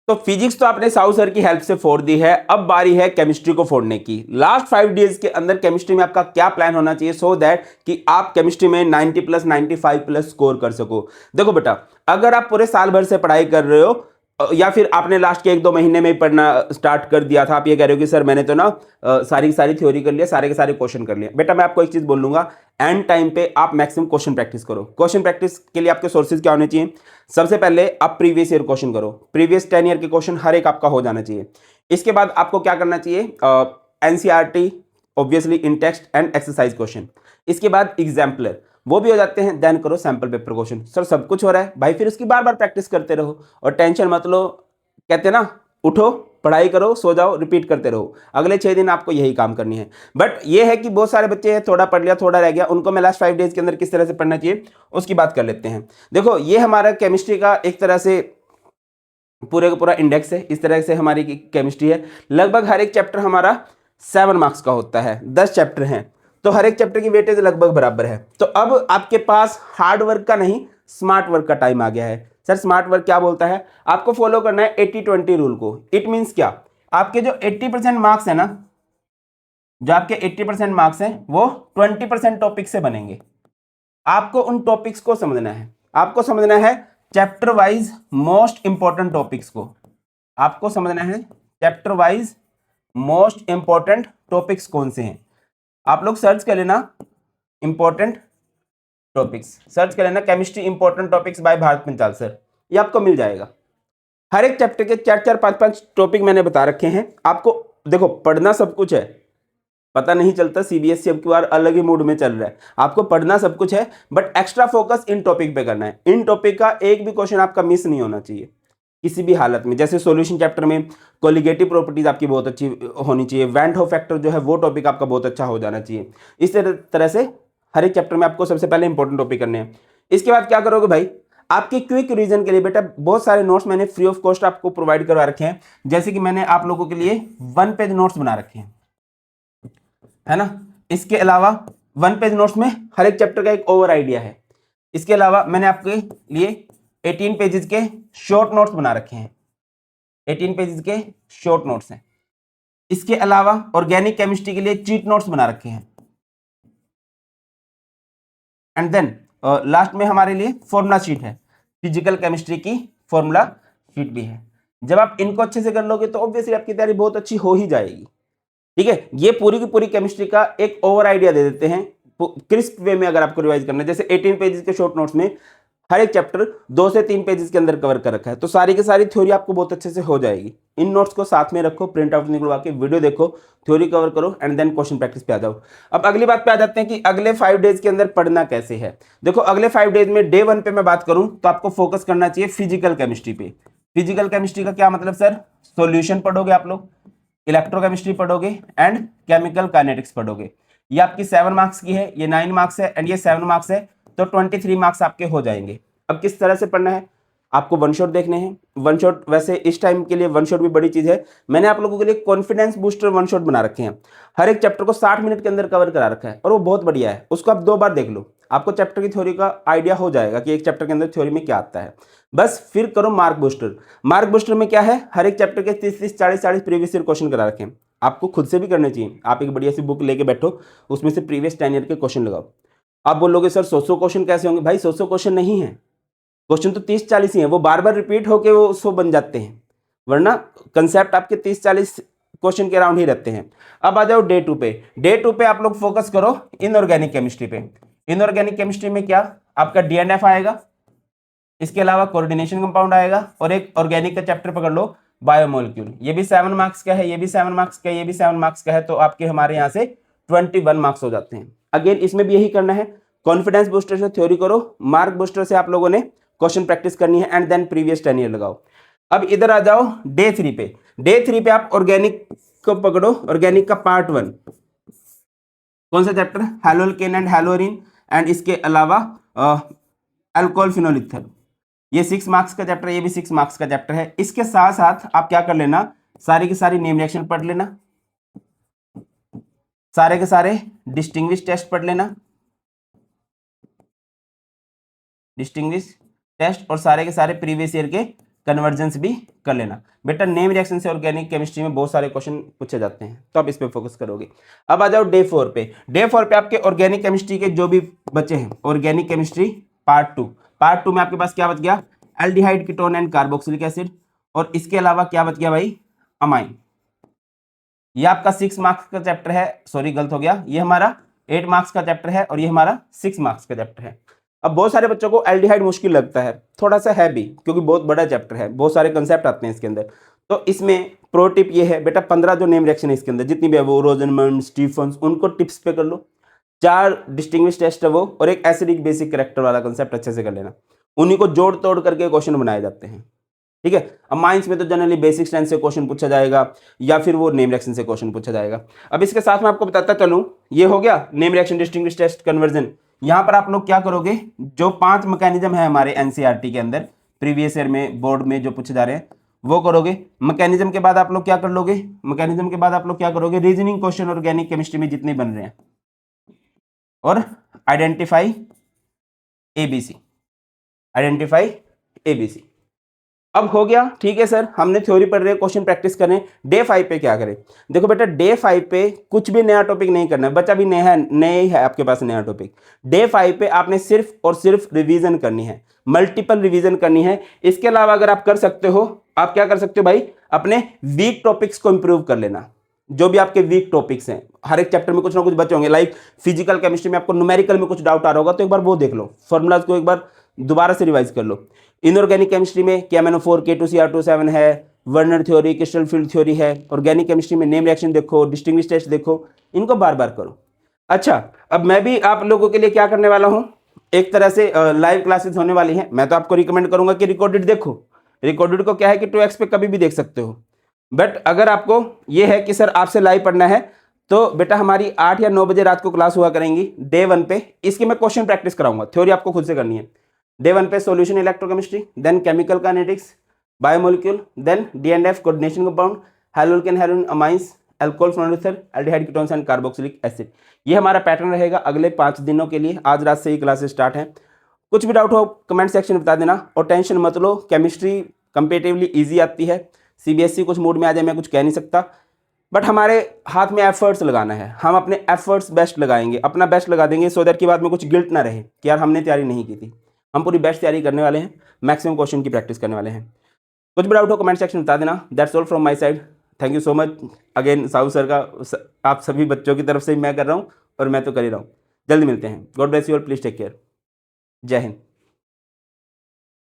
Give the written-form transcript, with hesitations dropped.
तो फिजिक्स तो आपने साहू सर की हेल्प से फोड़ दी है, अब बारी है केमिस्ट्री को फोड़ने की। लास्ट 5 डेज के अंदर केमिस्ट्री में आपका क्या प्लान होना चाहिए सो दैट कि आप केमिस्ट्री में 90 प्लस 95 प्लस स्कोर कर सको। देखो बेटा, अगर आप पूरे साल भर से पढ़ाई कर रहे हो या फिर आपने लास्ट के 1-2 महीने में ही पढ़ना स्टार्ट कर दिया था, आप ये कह रहे हो कि सर मैंने तो ना सारी की सारी थ्योरी कर लिया, सारे के सारे क्वेश्चन कर लिए। बेटा मैं आपको एक चीज बोल लूंगा, एंड टाइम पे आप मैक्सिमम क्वेश्चन प्रैक्टिस करो। क्वेश्चन प्रैक्टिस के लिए आपके सोर्सेज क्या होने चाहिए? सबसे पहले आप प्रीवियस ईयर क्वेश्चन करो, प्रीवियस 10 ईयर के क्वेश्चन हर एक आपका हो जाना चाहिए। इसके बाद आपको क्या करना चाहिए? NCERT obviously in text and exercise question. इसके बाद एग्जाम्पलर वो भी हो जाते हैं, देन करो सैंपल पेपर क्वेश्चन। सर सब कुछ हो रहा है भाई, फिर उसकी बार बार प्रैक्टिस करते रहो और टेंशन मत लो। कहते हैं ना, उठो पढ़ाई करो सो जाओ, रिपीट करते रहो। अगले 6 दिन आपको यही काम करनी है। बट ये है कि बहुत सारे बच्चे हैं थोड़ा पढ़ लिया थोड़ा रह गया, उनको मैं लास्ट 5 डेज के अंदर किस तरह से पढ़ना चाहिए उसकी बात कर लेते हैं। देखो ये हमारा केमिस्ट्री का एक तरह से पूरे का पूरा इंडेक्स है। इस तरह से हमारी केमिस्ट्री है। लगभग हर एक चैप्टर हमारा 7 मार्क्स का होता है, 10 चैप्टर हैं, तो हर एक चैप्टर की वेटेज लगभग बराबर है। तो अब आपके पास हार्ड वर्क का नहीं, स्मार्ट वर्क का टाइम आ गया है। सर स्मार्ट वर्क क्या बोलता है? आपको फॉलो करना है 80-20 रूल को। इट मीन्स क्या? आपके जो 80% मार्क्स है ना, जो आपके 80% मार्क्स हैं वो 20% टॉपिक से बनेंगे। आपको उन टॉपिक्स को समझना है। आपको समझना है chapter wise most important topics को। आपको समझना है chapter wise most important topics कौन से हैं। आप लोग सर्च कर लेना इंपॉर्टेंट टॉपिक्स, सर्च कर लेना chemistry important topics by Bharat Panchal sir, ये आपको मिल जाएगा। हर एक चैप्टर के 4-4 5-5 टॉपिक मैंने बता रखे हैं आपको। देखो पढ़ना सब कुछ है, पता नहीं चलता सीबीएसई अब की बार अलग ही मूड में चल रहा है। आपको पढ़ना सब कुछ है but extra focus in topic पे करना है। इन टॉपिक का एक भी क्वेश्चन आपका मिस नहीं होना चाहिए किसी भी हालत में। जैसे सॉल्यूशन चैप्टर में कोलिगेटिव प्रॉपर्टीज आपकी बहुत अच्छी होनी चाहिए, वैन होफ फैक्टर जो है वो टॉपिक आपका बहुत अच्छा हो जाना चाहिए। इस तरह से हर एक चैप्टर में आपको सबसे पहले इंपॉर्टेंट टॉपिक करने हैं। इसके बाद क्या करोगे भाई? आपके क्विक रीजन के लिए बेटा बहुत सारे नोट्स मैंने फ्री ऑफ कॉस्ट आपको प्रोवाइड करवा रखे हैं। जैसे कि मैंने आप लोगों के लिए 1 पेज नोट्स बना रखे हैं, है ना। इसके अलावा 1 पेज नोट्स में हर एक चैप्टर का एक ओवर आइडिया है। इसके अलावा मैंने आपके लिए 18 पेजेस के शॉर्ट नोट्स बना रखे हैं, 18 पेजेस के शॉर्ट नोट्स हैं। इसके अलावा ऑर्गेनिक केमिस्ट्री के लिए चीट नोट्स बना रखे हैं। एंड देन लास्ट में हमारे लिए फॉर्मूला शीट है, फिजिकल केमिस्ट्री की फॉर्मूला शीट भी है। जब आप इनको अच्छे से कर लोगे तो ऑब्वियसली आपकी तैयारी बहुत अच्छी हो ही जाएगी। ठीक है, ये पूरी की पूरी केमिस्ट्री का एक ओवर आइडिया दे देते हैं क्रिस्प वे में। अगर आपको रिवाइज करना है, जैसे 18 पेजेस के शॉर्ट नोट्स में हर एक चैप्टर 2 से 3 पेजेस के अंदर कवर कर रखा है, तो सारी की सारी थ्योरी आपको बहुत अच्छे से हो जाएगी। इन नोट्स को साथ में रखो, प्रिंट आउट निकलवा के वीडियो देखो, थ्योरी कवर करो एंड देन क्वेश्चन प्रैक्टिस पे आ जाओ। अब अगली बात पे आ जाते हैं कि अगले 5 डेज के अंदर पढ़ना कैसे है। देखो अगले 5 डेज में डे 1 पे मैं बात करूं तो आपको फोकस करना चाहिए फिजिकल केमिस्ट्री पे। फिजिकल केमिस्ट्री का क्या मतलब सर? सॉल्यूशन पढ़ोगे आप लोग, इलेक्ट्रोकेमिस्ट्री पढ़ोगे एंड केमिकल काइनेटिक्स पढ़ोगे। ये आपकी 7 मार्क्स की है, ये 9 मार्क्स है एंड ये 7 मार्क्स है, तो 23 मार्क्स आपके हो जाएंगे। अब किस तरह से पढ़ना है? आपको वन शॉट देखने हैं। वन शॉट वैसे इस टाइम के लिए वन शॉट भी बड़ी चीज है। मैंने आप लोगों के लिए कॉन्फिडेंस बूस्टर वन शॉट बना रखे हैं। हर एक चैप्टर को 60 मिनट के अंदर कवर करा रखा है और वो बहुत बढ़िया है। उसको आप 2 बार देख लो, आपको चैप्टर की थ्योरी का आइडिया हो जाएगा कि एक चैप्टर के अंदर थ्योरी में क्या आता है। बस फिर करो मार्क बूस्टर। मार्क बूस्टर में क्या है? हर एक चैप्टर के 30-30 40-40 प्रीवियस ईयर क्वेश्चन करा रखे हैं। आपको खुद से भी करने चाहिए। आप एक बढ़िया सी बुक लेके बैठो, उसमें से प्रीवियस 10 ईयर के क्वेश्चन लगाओ। आप बोलोगे सर 100 क्वेश्चन कैसे होंगे? भाई 100 क्वेश्चन नहीं है, क्वेश्चन तो 30-40 ही है, वो बार बार रिपीट होके वो 100 बन जाते हैं, वरना कंसेप्ट आपके 30-40 क्वेश्चन के अराउंड ही रहते हैं। अब आ जाओ डे 2 पे। डे 2 पे आप लोग फोकस करो इनऑर्गेनिक केमिस्ट्री पे। इनऑर्गेनिक केमिस्ट्री में क्या? आपका डीएनएफ आएगा, इसके अलावा कोऑर्डिनेशन कंपाउंड आएगा और एक ऑर्गेनिक का चैप्टर पकड़ लो बायोमोलिक्यूल। ये भी 7 मार्क्स का है, ये भी 7 मार्क्स का है, ये भी 7 मार्क्स का है, तो आपके हमारे यहाँ से 21 मार्क्स हो जाते हैं। अगेन इसमें भी यही करना है, कॉन्फिडेंस बूस्टर से थ्योरी करो, मार्क बूस्टर से आप लोगों ने क्वेश्चन प्रैक्टिस करनी है एंड देन प्रीवियस 10 ईयर लगाओ। अब इधर आ जाओ डे 3 पे। डे 3 पे आप ऑर्गेनिक को पकड़ो, ऑर्गेनिक का पार्ट 1। कौन सा चैप्टर? हैलोअल्केन एंड हैलोअरीन एंड इसके अलावा अल्कोहल फिनोल ईथर। ये 6 मार्क्स का चैप्टर है, ये भी 6 मार्क्स का चैप्टर है। इसके साथ साथ आप क्या कर लेना, सारी की सारी नेम रिएक्शन पढ़ लेना, सारे के सारे डिस्टिंग्विश टेस्ट पढ़ लेना, डिस्टिंग्विश टेस्ट, और सारे के सारे प्रीवियस ईयर के कन्वर्जेंस भी कर लेना। बेटा नेम रिएक्शन से ऑर्गेनिक केमिस्ट्री में बहुत सारे क्वेश्चन पूछे जाते हैं, तो आप इस पे फोकस करोगे। अब आ जाओ डे 4 पे। डे 4 पे आपके ऑर्गेनिक केमिस्ट्री के जो भी बचे हैं, ऑर्गेनिक केमिस्ट्री पार्ट टू में आपके पास क्या बच गया, aldehyde, ketone and carboxylic acid, और इसके अलावा क्या बच गया भाई, अमाइन। ये आपका 6 मार्क्स का चैप्टर है, सॉरी गलत हो गया, ये हमारा 8 मार्क्स का चैप्टर है और ये हमारा 6 मार्क्स का चैप्टर है। अब बहुत सारे बच्चों को एल्डिहाइड मुश्किल लगता है, थोड़ा सा है भी, क्योंकि बहुत बड़ा चैप्टर है, बहुत सारे कंसेप्ट आते हैं इसके अंदर। तो इसमें प्रो टिप ये है बेटा, 15 जो नेम रिएक्शन है इसके अंदर जितनी भी है, वो रोजनमंड, स्टीफन्स, उनको टिप्स पे कर लो। 4 डिस्टिंग्विश टेस्ट है वो, और एक एसिडिक बेसिक कैरेक्टर वाला कंसेप्ट अच्छे से कर लेना। उन्हीं को जोड़ तोड़ करके क्वेश्चन बनाए जाते हैं, ठीक है। अब माइंस में तो जनरली बेसिक स्ट्रेंथ से क्वेश्चन पूछा जाएगा, या फिर वो नेम रिएक्शन से क्वेश्चन पूछा जाएगा। अब इसके साथ में आपको बताता चलूं, ये हो गया name reaction, distinguish test, conversion. यहां पर आप लोग क्या करोगे, जो 5 मैकेनिज्म है हमारे एनसीईआरटी के अंदर, प्रीवियस ईयर में, बोर्ड में जो पूछे जा रहे हैं, वो करोगे। मैकेनिज्म के बाद आप लोग क्या कर लोगे, मैकेनिज्म के बाद आप लोग क्या करोगे, रीजनिंग क्वेश्चन ऑर्गेनिक केमिस्ट्री में जितने बन रहे हैं, और आइडेंटिफाई एबीसी, आइडेंटिफाई एबीसी। अब हो गया, ठीक है सर, हमने थ्योरी पढ़ रहे हैं, क्वेश्चन प्रैक्टिस करें। डे 5 पे क्या करें, देखो बेटा डे 5 पे कुछ भी नया टॉपिक नहीं करना है, बच्चा भी नया ही है आपके पास नया टॉपिक। डे 5 पे आपने सिर्फ और सिर्फ रिवीजन करनी है, मल्टीपल रिवीजन करनी है। इसके अलावा अगर आप कर सकते हो, आप क्या कर सकते हो भाई, अपने वीक टॉपिक्स को इंप्रूव कर लेना। जो भी आपके वीक टॉपिक्स हैं, हर एक चैप्टर में कुछ ना कुछ बचे होंगे, लाइक फिजिकल केमिस्ट्री में आपको न्यूमेरिकल में कुछ डाउट आ रहा होगा, तो एक बार वो देख लो, फॉर्मूलाज को एक बार दोबारा से रिवाइज कर लो। इनऑर्गेनिक केमिस्ट्री में KMnO4 K2Cr27 है, Werner theory, crystal field theory है। ऑर्गेनिक केमिस्ट्री में नेम रिएक्शन देखो, डिस्टिंग्विश टेस्ट देखो, इनको बार बार करो। अच्छा, अब मैं भी आप लोगों के लिए क्या करने वाला हूं, एक तरह से लाइव क्लासेस होने वाली हैं। मैं तो आपको रिकमेंड करूंगा कि रिकॉर्डेड देखो। रिकॉर्डेड को क्या है कि 2x पे कभी भी देख सकते हो, बट अगर आपको ये है कि सर आपसे लाइव पढ़ना है, तो बेटा हमारी 8 या 9 बजे रात को क्लास हुआ करेंगी डे 1 पे। इसकी मैं क्वेश्चन प्रैक्टिस कराऊंगा, थ्योरी आपको खुद से करनी है। डे 1 पे solution electrochemistry, then chemical kinetics, biomolecule, then D&F coordination compound, haloalkane, haloarene, amines, alcohol, फ्लोरोथर, aldehyde, ketones and carboxylic acid. ये हमारा पैटर्न रहेगा अगले 5 दिनों के लिए। आज रात से ही क्लासेस स्टार्ट है। कुछ भी डाउट हो कमेंट सेक्शन में बता देना, और टेंशन मत लो, केमिस्ट्री कंपेरेटिवली ईजी आती है। CBSE कुछ मूड में आ जाए मैं कुछ कह नहीं सकता, बट हमारे हाथ में एफर्ट्स लगाना है। हम अपने एफर्ट्स बेस्ट लगाएंगे, अपना बेस्ट लगा देंगे, सो दैट की बाद में कुछ गिल्ट ना रहे कि यार हमने तैयारी नहीं की थी। हम पूरी बेस्ट तैयारी करने वाले हैं, मैक्सिमम क्वेश्चन की प्रैक्टिस करने वाले हैं। कुछ भी डाउट हो कमेंट सेक्शन में बता देना। That's all from my side, thank you so much again. Sahu sir का आप सभी बच्चों की तरफ से मैं कर रहा हूँ, और मैं तो कर ही रहा हूँ। जल्दी मिलते हैं। God bless you all, please take care. जय हिंद।